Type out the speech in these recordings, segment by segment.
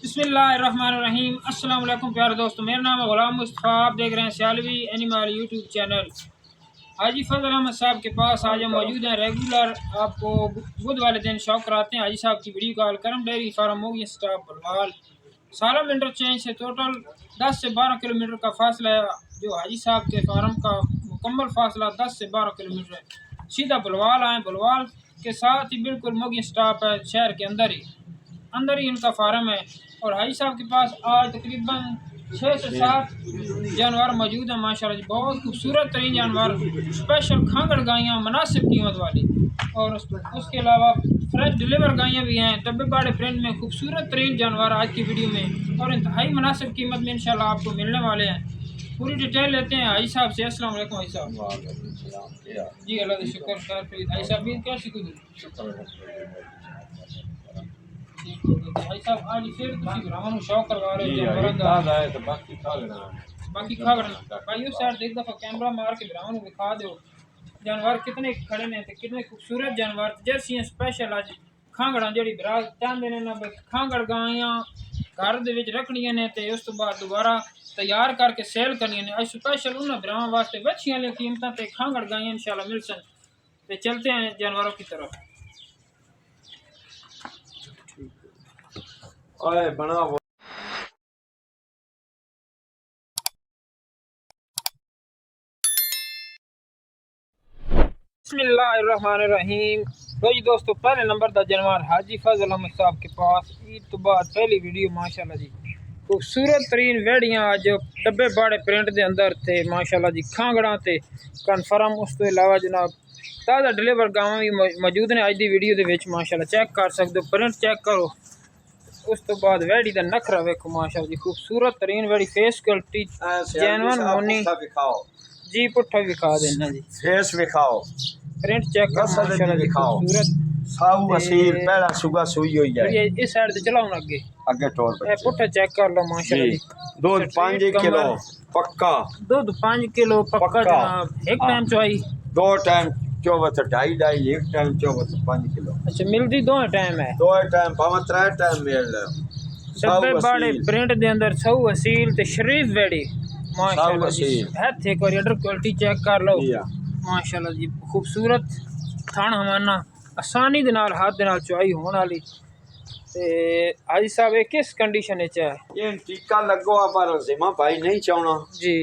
बिस्मिल्लाहिर्रहमानिर्रहीम। अस्सलाम वालेकुम प्यारे दोस्तों, मेरा नाम है गुलाम मुस्तफ़ा। आप देख रहे हैं सियालवी एनिमल यूट्यूब चैनल। हाजी फजल अहमद साहब के पास आज हम मौजूद हैं। रेगुलर आपको बुध वाले दिन शौक कराते हैं हाजी साहब की वीडियो कॉल। करम डेयरी फार्म मोगी स्टाफ बलवाल सालम इंटरचेंज से टोटल 10 से 12 किलोमीटर का फासला है। जो हाजी साहब के फार्म का मुकम्मल फासला 10 से 12 किलोमीटर है। सीधा बलवाल आए, बलवाल के साथ ही बिल्कुल मोगी स्टाफ है, शहर के अंदर ही इनका फार्म है। और हाजी साहब के पास आज तकरीबन 6 से 7 जानवर मौजूद हैं माशाल्लाह जी। बहुत खूबसूरत तरीन जानवर, स्पेशल खांगड़ गायें मुनासिब कीमत वाली, और उसके अलावा फ्रेश डिलीवर गायें भी हैं डब्बे बाड़े प्रिंट में। खूबसूरत तरीन जानवर आज की वीडियो में और इंतहाई मुनासिब कीमत में इंशाल्लाह आपको मिलने वाले हैं। पूरी डिटेल लेते हैं हाजी साहब से। अस्सलाम वालेकुम हाजी साहब। जी अल्लाह का शुक्र खैर। हाजी साहब भी कैसी भाई साहब आज फिर ਤੁਸੀਂ ਭਰਾਵਾਂ ਨੂੰ ਸ਼ੌਕ ਕਰਵਾ ਰਹੇ ਹੋ ਜਾਨਵਰਾਂ ਦਾ ਹੈ ਤਾਂ ਬਾਕੀ ਖਾ ਲੈਣਾ ਭਾਈ ਉਸ ਸਾਈਡ ਇੱਕ ਦਫਾ ਕੈਮਰਾ ਮਾਰ ਕੇ ਭਰਾਵਾਂ ਨੂੰ ਦਿਖਾ ਦਿਓ जानवर कितने खड़े ने ते कितने खूबसूरत जानवर जैसी स्पेशल अज खांगड़ा जी भरा चाहते हैं ना खांगड़ गायें घर दे विच रखनियां ने ते उस तो बाद दोबारा तैयार करके सेल करनी ने। अज स्पेशल उन्होंने भरावां वास्ते वच्छियां वाली कीमतां ते खांगड़ गायें इंशाल्लाह मिल सन। ते चलते हैं जानवरों की तरफ। ओए बना वो बिस्मिल्लाहिर्रहमानिर्रहीम। तो जी दोस्तों पहले नंबर का जानवर हाजी फजल अहमद साहब के पास ईद तो बाद पहली वीडियो माशाल्लाह जी। खूबसूरत तरीन वेड़ियाँ अज डब्बे बाड़े प्रिंट के अंदर थे माशाल्लाह जी। खांगड़ा ते कन्फर्म उस तो इलावा जनाब ताज़ा डिलीवर गावां भी मौजूद ने अज की वीडियो के विच माशाल्लाह। चेक कर सकते हो, प्रिंट चेक करो। उस तो बाद वेड़ी का नखरा वेखो माशाल्लाह जी। खूबसूरत तरीन वेड़ी, फेस क्वालिटी जैनवन मोनी जी। पुट्ठा भी खा देना जी, फेस दिखाओ, प्रिंट चेक करो माशाल्लाह जी। खूबसूरत साऊ असील पहला सुगा सुई हुई है। इस साइड ते चलाओ ना अगे आगे टोर ए पुट्ठा चेक कर लो माशाल्लाह जी। दूध 5 किलो पक्का, दूध 5 किलो पक्का जनाब। एक टाइम चवाई 2 टाइम चौबत 2.5 एक टाइम चौबत 5 किलो। अच्छा मिलती 2 टाइम है, 2 टाइम पावा 3 टाइम मिल रहा। डब्बे बाड़े प्रिंट दे अंदर सऊ असील ते शरीफ वेड़ी माशाल्लाह जी। है थे कोई अडर क्वालिटी चेक कर लो माशाल्लाह जी। खूबसूरत थान हमाना आसानी दे नाल हाथ दे नाल चवाई होने वाली। ते हाजी साहब ये किस कंडीशन विच है? ये टीका लगो पर जिमा भाई नहीं चाहना जी।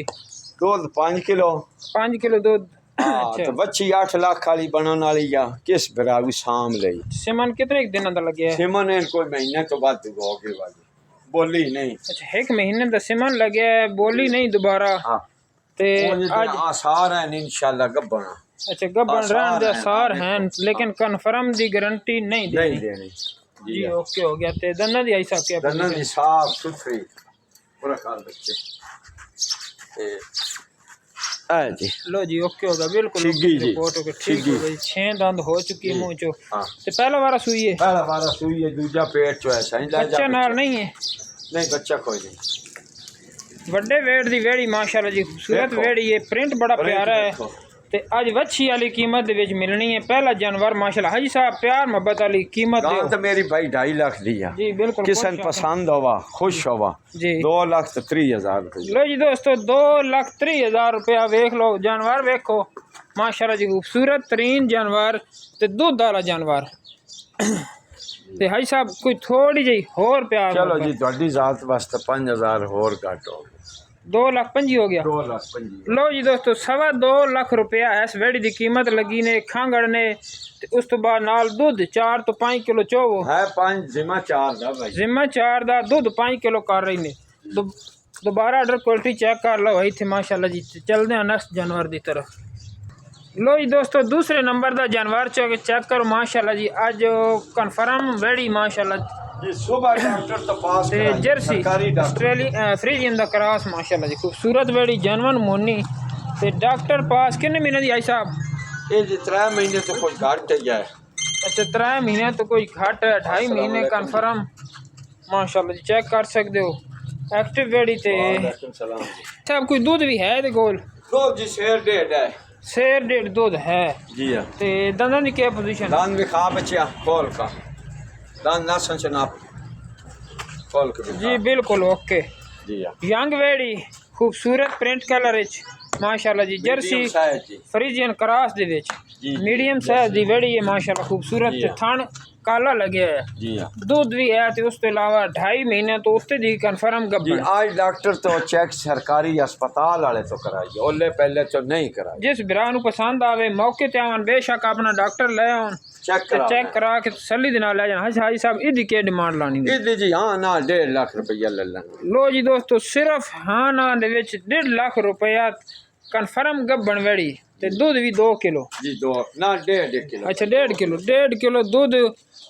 दूध 5 किलो 5 किलो दूध। अच्छा तो बच्ची 8 लाख वाली बनने वाली या किस बराबर शाम लई। सिमन कितने दिन दा लगे है? सिमन कोई महीने तो बाद हो गई वाली बोली नहीं। अच्छा 1 महीने दा सिमन लगे है, बोली नहीं दोबारा। हां ते आज आसार है इंशाल्लाह गब्बना। अच्छा गब्बन रहन दे आसार हैं लेकिन कन्फर्म दी गारंटी नहीं देनी जी। ओके हो गया। ते दन्ना दी आई साहब क्या दन्ना दी साफ सुथरी पूरा ख्याल बच्चे ते आ जी। लो जी ओके होगा बिल्कुल रिपोर्ट हो गई ठीक हो गई। 6 दंद हो चुकी है मुंह चो। ते पहला वाला सुई है, पहला वाला सुई है, दूसरा पेट चो है। सही ला बच्चा नाल नहीं है? नहीं बच्चा कोई नहीं। बड़े वेट दी वेड़ी माशाल्लाह जी। खूबसूरत वेड़ी है, प्रिंट बड़ा प्यारा है। ते आज वच्छी वाली कीमत दे विच मिलनी है। पहला जानवर माशाल्लाह हाजी साहब प्यार मोहब्बत वाली कीमत दे तो मेरी भाई 2.5 लाख दी है जी। बिल्कुल किसन पसंद होवा खुश होवा जी। 2,30,000 रुपये। लो जी दोस्तों 2,30,000 रुपया वेख लो। जानवर वेखो माशाल्लाह जी। खूबसूरत तरीन जानवर ते दूध वाला जानवर। ते हाजी साहब कोई थोड़ी जी होर प्यार चलो जी थोड़ी जात वास्ते 5,000 होर घट हो 2,25,000 हो गया। 2,25,000। लो जी दोस्तों 2.25 लाख रुपया इस वेड़ी की कीमत लगी ने खांगड़ ने। ते उस तो बाद नाल दूध 4 तो 5 किलो चोवो है 5 जिमा 4 दा भाई। जिम्मा 4 दा दूध 5 किलो कर रही ने। दोबारा अडर क्वालिटी चेक कर लो इतने माशाल्लाह जी। चलते हैं नेक्स्ट जानवर की तरफ। लो जी दोस्तों दूसरे नंबर का जानवर चेक करो माशाल्लाह जी। अज कन्फर्म वेड़ी माशाल्लाह सुबह डॉक्टर तपास जर्सी ऑस्ट्रेलिया फ्रीजियन दा क्रॉस माशाल्लाह जी। खूबसूरत वेड़ी जानवन मोनी ते डॉक्टर पास कितने महीने दी आई साहब? ये 3 महीने तो कोई घट है। अच्छा 3 महीने तो कोई घट है, 2.5 महीने कन्फर्म माशाल्लाह जी। चेक कर सकते हो एक्टिव वेड़ी ते साहब। कोई दूध भी है ते गोल दूध जी शेर डेढ़ है। शेर डेढ़ दूध है जी हां। ते दंदां दी क्या पोजीशन? दान भी खा बच्चा खोल का दान नासन से नाप खोल के जी दिखा। बिल्कुल ओके। जी हाँ यंग वेड़ी खूबसूरत प्रिंट कलर विच माशाल्लाह जी, जर्सी मीडियम साइज जी। फ्रीजियन क्रॉस दे विच जी मीडियम साइज दी वेड़ी है माशाल्लाह खूबसूरत। जी ते हाँ। थण काला लगे है, जी हाँ दुध भी है ते उस तो अलावा 2.5 महीने तो उत्ते दी कन्फर्म जी। गब्बन। आज डॉक्टर तो चेक सरकारी अस्पताल वाले तो कराइए, ओले पहले तो नहीं कराई। जिस भरा नूं पसंद आवे मौके ते आवन बेशक अपना डॉक्टर ले आउन चेक ते करा चेक करा के तसल्ली दे नाल ले जान। हां हाजी साहब इदी के डिमांड लानी है? इदी जी हाँ ना 1.5 लाख रुपया ले लेंगे। लो जी दोस्तों, सिर्फ हाँ ना दे विच 1.5 लाख रुपया कन्फर्म गब्बन वेड़ी ते दूध भी 2 किलो। जी 2 ना 1.5 किलो। अच्छा 1.5 किलो दूध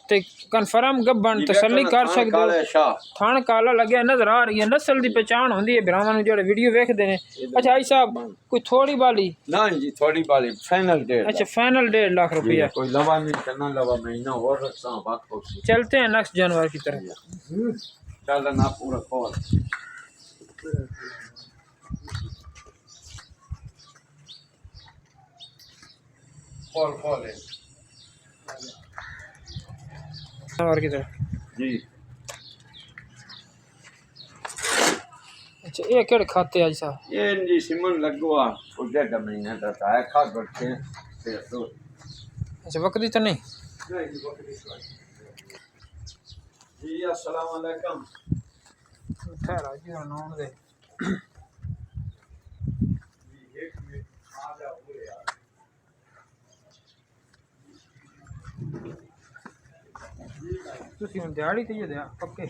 ते कन्फर्म गब्बन जी तसल्ली देखो कर ना, सकदे हो। काले शाह। थान काला लगे नजर आ रही है, नस्ल की पहचान होंदी है भरावां नूं जेड़े वीडियो वेखदे ने। अच्छा भाई साहब कोई थोड़ी बाली? ना जी थोड़ी बाली फाइनल 1.5 अच्छा फाइनल 1.5 लाख रुपया। कोई लवा नहीं करना, लवा महीना और रखता वक्त उसी। चलते हैं नेक्स्ट जानवर की तरफ। चल ना पूरा खोल। खोल खोल जानवर की तरफ। जी। अच्छा ये केड़े खाते आज साहब? ये जी सिमन लगवा वो 1.5 महीने का था, खा बैठे फिर तो अच्छा बकरी तो नहीं? नहीं जी बकरी तो जी। अस्सलाम वालेकुम। ठहरा जी नाम दे। जी 1 मिनट आ जाओ पूरे यार। ਤੁਸੀਂ ਹੁਣ ਦਿਹਾੜੀ ਤੇ ਹੀ ਦਿਆ ਪੱਕੇ?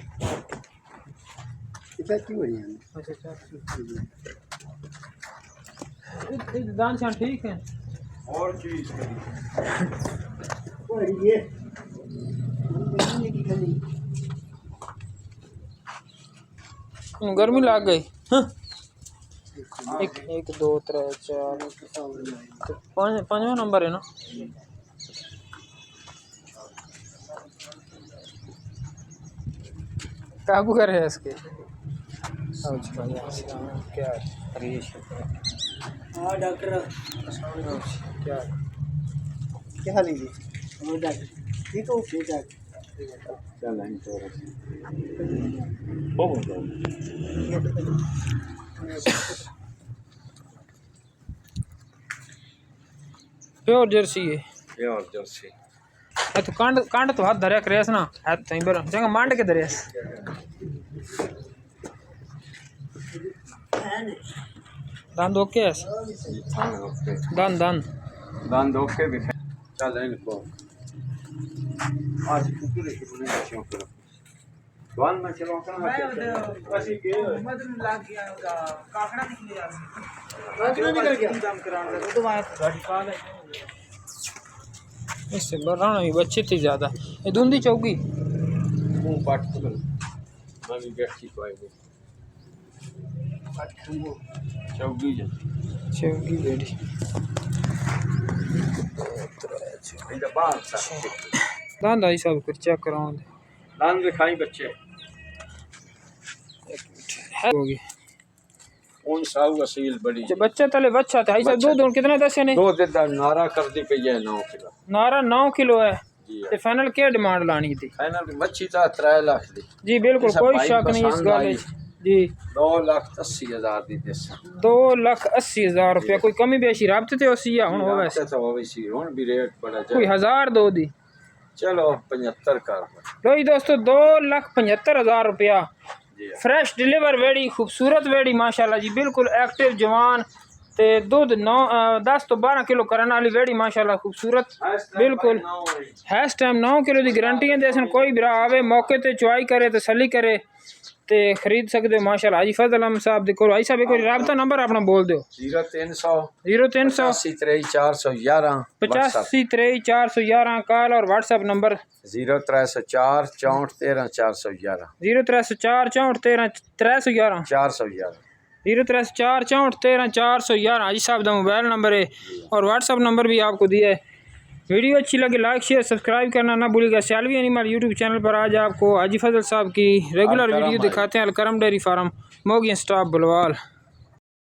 कितना क्यों है यहाँ? अच्छा अच्छा इस दान शान ठीक है। और चीज और ये महीने की खाली गर्मी लग गई। हाँ? एक एक दो त्रै चार पांचवा नंबर है ना? काबू कर रहे हैं इसके। क्या हरीश हाँ डॉक्टर क्या क्या लीजिए और डॉक्टर ठीक हो ठीक है। चल नहीं तो बहुत प्योर जर्सी है ये और जर्सी। तो कांड कांड तो हाथ धरिया करेस ना, हाथ तई बर जंग मांड के धरियास दांत ओके है? ओके दांत दांत दान ओके भी चल इनको आज कुकुर के बुने बच्चों को दुकान में चलो करना ऐसी के मदन लाग गया काकड़ा निकल गया राजू निकल गया काम कराने लगा तो वहां गाड़ी काल है। इससे बढ़ाना भी बच्चे थे ज़्यादा। ये धुंधी चौकी मुंह पाट खुल मानी बैठी को आई चौकी जा चौकी बेड़ी इधर बाहर सा दांत आई सब कुछ चेक कराओ दे दान दिखाई बच्चे होगी। कौन सा वसील बड़ी अच्छा बच्चा तले बच्चा था ऐसा दूध कितना दसे ने? 2 दिन नारा कर दी पे ये 9 किलो नारा 9 किलो है। जी ते फाइनल क्या डिमांड लानी थी? फाइनल मच्छी था 3 लाख दी जी बिल्कुल ऐसा कोई भाई शक नहीं इस पसंद गल आई। जी 2,80,000 दी देस 2,80,000 रुपया कोई कमी बेशी राबते थे उसी या हुन होवे तो वैसी हुन भी रेट बड़ा कोई जाए 1000 दो दी। चलो 75 कर लो जी दोस्तों 2,75,000 रुपया जी फ्रेश डिलीवर वेड़ी खूबसूरत वेड़ी माशाल्लाह जी बिल्कुल एक्टिव जवान ते दूध 10 तो 12 किलो करने वाली वेड़ी माशाल्लाह खूबसूरत बिल्कुल है। इस टाइम 9 किलो की गारंटी है देसन कोई भी आवे मौके ते चुआई करे तसल्ली करे ते खरीद सकते हो माशाल्लाह। हाजी फजल अहमद साहब दे कोल भाई साहब कोई राबता नंबर अपना बोल दो। 0300 0300 83 411 85 कॉल और व्हाट्सएप नंबर 0304 64 13 411 0304 64 13 311 411 0304 64 13 411 हाजी साहब का मोबाइल नंबर है और व्हाट्सअप नंबर भी आपको दिया है। वीडियो अच्छी लगे लाइक शेयर सब्सक्राइब करना ना भूलिएगा। सियालवी एनिमल यूट्यूब चैनल पर आज आपको हाजी फजल साहब की रेगुलर वीडियो दिखाते हैं। Alkaram dairy farm Mogia staff बुलवाल।